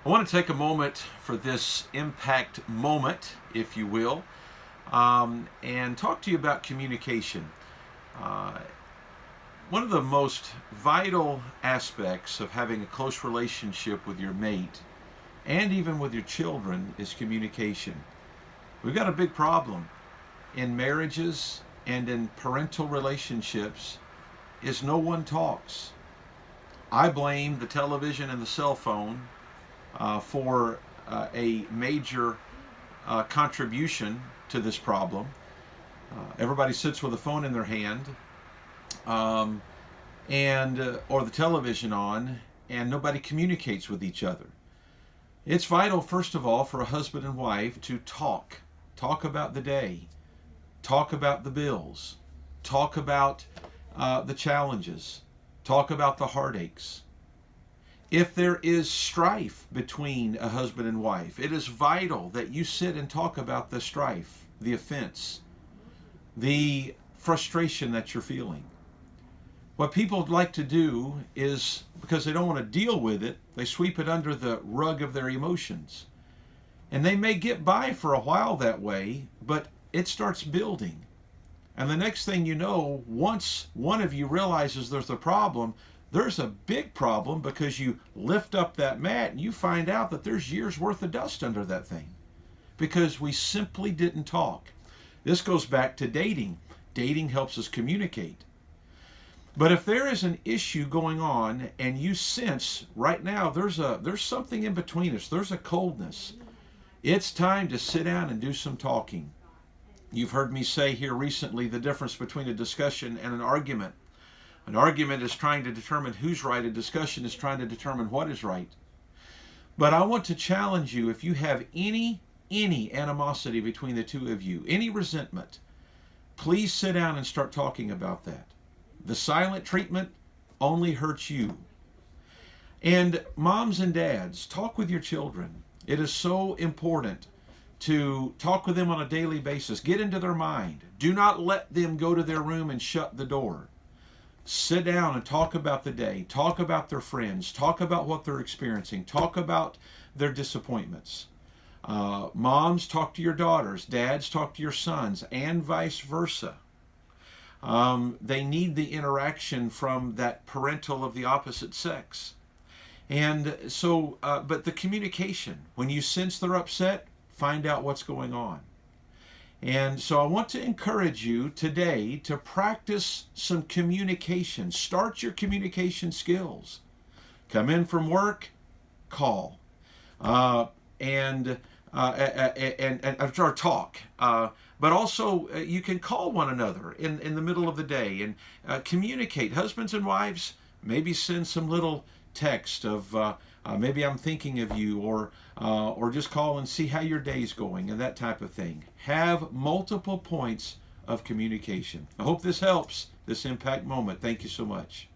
I want to take a moment for this impact moment, if you will, and talk to you about communication. Uh, One of the most vital aspects of having a close relationship with your mate and even with your children is communication. We've got a big problem in marriages and in parental relationships is no one talks. I blame the television and the cell phone for a major contribution to this problem. Everybody sits with a phone in their hand, um, and or the television on, and nobody communicates with each other. It's vital, first of all, for a husband and wife to talk about the day, talk about the bills, talk about the challenges, talk about the heartaches. If there is strife between a husband and wife, it is vital that you sit and talk about the strife, the offense, the frustration that you're feeling. What people like to do is, because they don't want to deal with it, they sweep it under the rug of their emotions. And they may get by for a while that way, but it starts building. And the next thing you know, once one of you realizes there's a problem, there's a big problem, because you lift up that mat and you find out that there's years worth of dust under that thing because we simply didn't talk. This goes back to dating. Dating helps us communicate. But if there is an issue going on and you sense right now there's something in between us, there's a coldness, it's time to sit down and do some talking. You've heard me say here recently the difference between a discussion and an argument. An argument is trying to determine who's right. A discussion is trying to determine what is right. But I want to challenge you, if you have any animosity between the two of you, any resentment, please sit down and start talking about that. The silent treatment only hurts you. And moms and dads, talk with your children. It is so important to talk with them on a daily basis. Get into their mind. Do not let them go to their room and shut the door. Sit down and talk about the day. Talk about their friends. Talk about what they're experiencing. Talk about their disappointments. Moms, talk to your daughters. Dads, talk to your sons, and vice versa. They need the interaction from that parental of the opposite sex. And so, but the communication, when you sense they're upset, find out what's going on. And so I want to encourage you today to practice some communication. Start your communication skills. Come in from work, call, and or talk. But also you can call one another in the middle of the day and communicate. Husbands and wives, maybe send some little text of maybe I'm thinking of you, or just call and see how your day's going, and that type of thing. Have multiple points of communication. I hope this helps, this impact moment. Thank you so much.